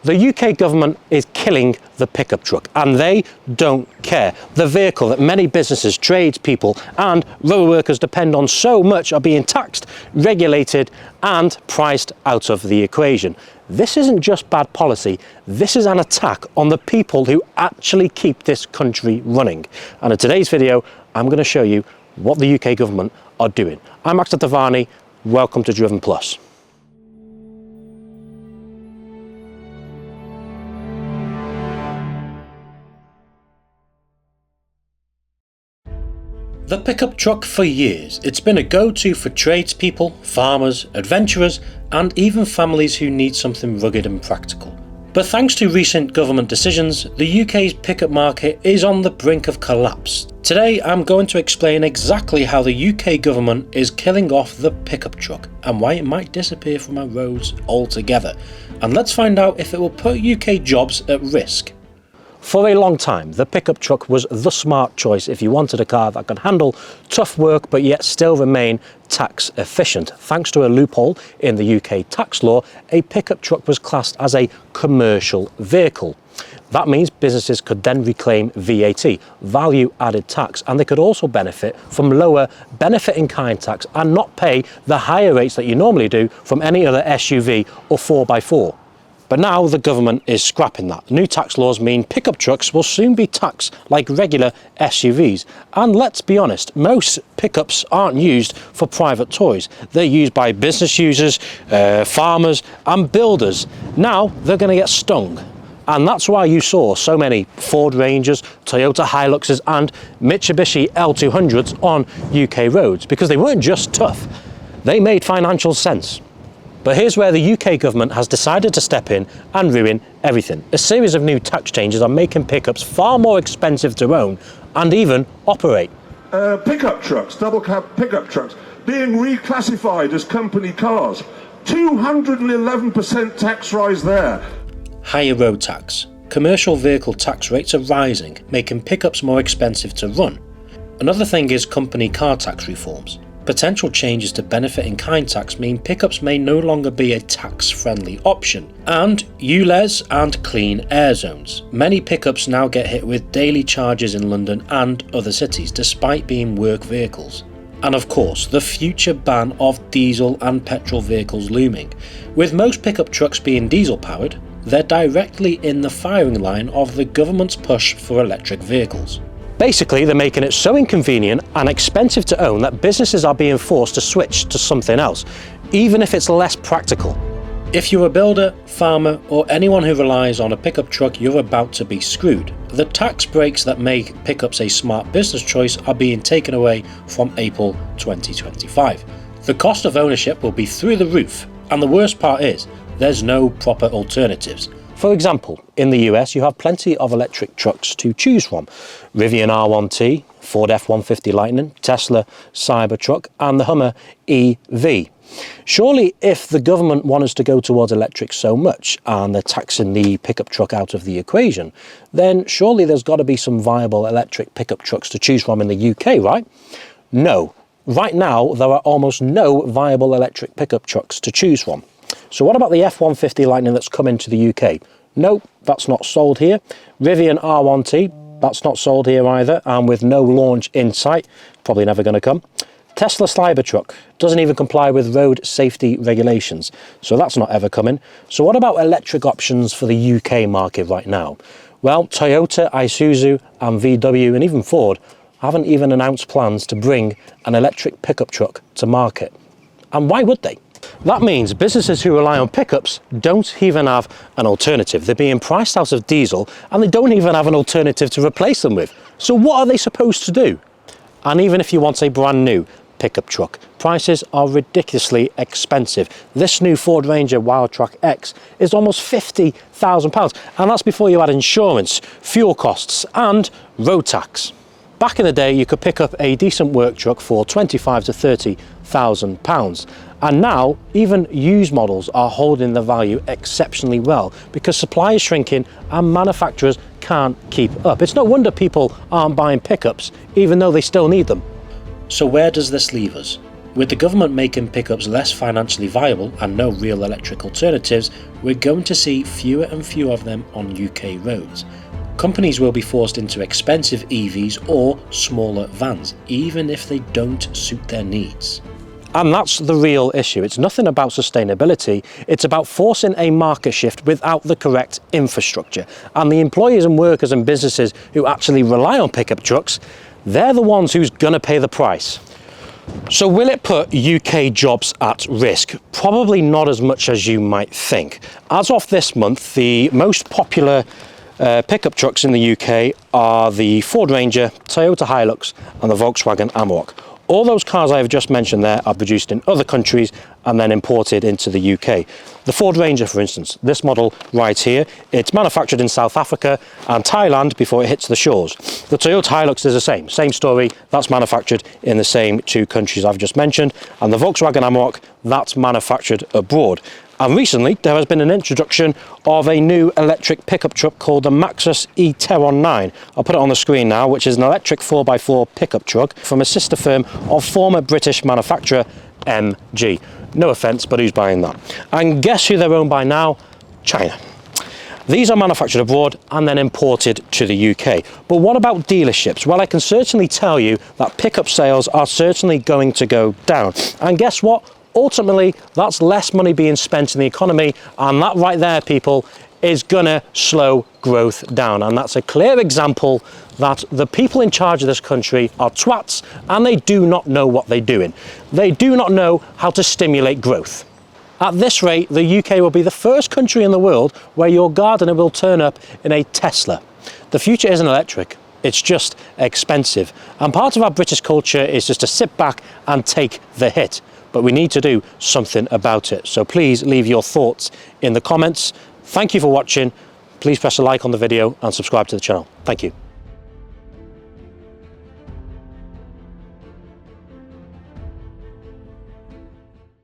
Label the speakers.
Speaker 1: The UK government is killing the pickup truck, and they don't care. The vehicle that many businesses, tradespeople and road workers depend on so much are being taxed, regulated and priced out of the equation. This isn't just bad policy, this is an attack on the people who actually keep this country running. And in today's video, I'm going to show you what the UK government are doing. I'm Max Devani, welcome to Driven Plus. The pickup truck for years, it's been a go-to for tradespeople, farmers, adventurers and even families who need something rugged and practical. But thanks to recent government decisions, the UK's pickup market is on the brink of collapse. Today I'm going to explain exactly how the UK government is killing off the pickup truck and why it might disappear from our roads altogether. And let's find out if it will put UK jobs at risk. For a long time, the pickup truck was the smart choice if you wanted a car that could handle tough work but yet still remain tax efficient. Thanks to a loophole in the UK tax law, a pickup truck was classed as a commercial vehicle. That means businesses could then reclaim VAT, value added tax, and they could also benefit from lower benefit in kind tax and not pay the higher rates that you normally do from any other SUV or 4x4. But now the government is scrapping that. New tax laws mean pickup trucks will soon be taxed like regular SUVs. And let's be honest, most pickups aren't used for private toys. They're used by business users, farmers and builders. Now they're going to get stung. And that's why you saw so many Ford Rangers, Toyota Hiluxes and Mitsubishi L200s on UK roads, because they weren't just tough, they made financial sense. But here's where the UK government has decided to step in and ruin everything. A series of new tax changes are making pickups far more expensive to own and even operate.
Speaker 2: Pickup trucks, double cab pickup trucks, being reclassified as company cars. 211% tax rise there.
Speaker 1: Higher road tax. Commercial vehicle tax rates are rising, making pickups more expensive to run. Another thing is company car tax reforms. Potential changes to benefit in kind tax mean pickups may no longer be a tax-friendly option. And ULEZ and clean air zones. Many pickups now get hit with daily charges in London and other cities, despite being work vehicles. And of course, the future ban of diesel and petrol vehicles looming. With most pickup trucks being diesel-powered, they're directly in the firing line of the government's push for electric vehicles. Basically, they're making it so inconvenient and expensive to own that businesses are being forced to switch to something else, even if it's less practical. If you're a builder, farmer, or anyone who relies on a pickup truck, you're about to be screwed. The tax breaks that make pickups a smart business choice are being taken away from April 2025. The cost of ownership will be through the roof, and the worst part is, there's no proper alternatives. For example, in the US you have plenty of electric trucks to choose from. Rivian R1T, Ford F-150 Lightning, Tesla Cybertruck and the Hummer EV. Surely if the government want us to go towards electric so much and they're taxing the pickup truck out of the equation, then surely there's got to be some viable electric pickup trucks to choose from in the UK, right? No. Right now there are almost no viable electric pickup trucks to choose from. So what about the F-150 Lightning that's come into the UK? Nope, that's not sold here. Rivian R1T, that's not sold here either, and with no launch in sight, probably never going to come. Tesla Cybertruck doesn't even comply with road safety regulations, so that's not ever coming. So what about electric options for the UK market right now? Well, Toyota, Isuzu and VW and even Ford haven't even announced plans to bring an electric pickup truck to market. And why would they? That means businesses who rely on pickups don't even have an alternative. They're being priced out of diesel and they don't even have an alternative to replace them with. So what are they supposed to do? And even if you want a brand new pickup truck, prices are ridiculously expensive. This new Ford Ranger Wildtrak X is almost £50,000, and that's before you add insurance, fuel costs and road tax. Back in the day, you could pick up a decent work truck for £25,000 to £30,000. And now, even used models are holding the value exceptionally well because supply is shrinking and manufacturers can't keep up. It's no wonder people aren't buying pickups, even though they still need them. So where does this leave us? With the government making pickups less financially viable and no real electric alternatives, we're going to see fewer and fewer of them on UK roads. Companies will be forced into expensive EVs or smaller vans, even if they don't suit their needs. And that's the real issue. It's nothing about sustainability, it's about forcing a market shift without the correct infrastructure. And the employers and workers and businesses who actually rely on pickup trucks, they're the ones who's going to pay the price. So will it put UK jobs at risk? Probably not as much as you might think. As of this month, the most popular pickup trucks in the UK are the Ford Ranger, Toyota Hilux and the Volkswagen Amarok. All those cars I have just mentioned there are produced in other countries and then imported into the UK. The Ford Ranger, for instance, this model right here, it's manufactured in South Africa and Thailand before it hits the shores. The Toyota Hilux is the same story, that's manufactured in the same two countries I've just mentioned, and the Volkswagen Amarok, that's manufactured abroad. And recently there has been an introduction of a new electric pickup truck called the Maxus e-Terron 9. I'll put it on the screen now, which is an electric 4x4 pickup truck from a sister firm of former British manufacturer MG. No offence, but who's buying that? And guess who they're owned by now? China. These are manufactured abroad and then imported to the UK. But what about dealerships? Well, I can certainly tell you that pickup sales are certainly going to go down. And guess what? Ultimately, that's less money being spent in the economy, and that right there, people, is gonna slow growth down. And that's a clear example that the people in charge of this country are twats and they do not know what they're doing. They do not know how to stimulate growth. At this rate, the UK will be the first country in the world where your gardener will turn up in a Tesla. The future isn't electric, it's just expensive. And part of our British culture is just to sit back and take the hit. But we need to do something about it. So please leave your thoughts in the comments. Thank you for watching. Please press a like on the video and subscribe to the channel. Thank you.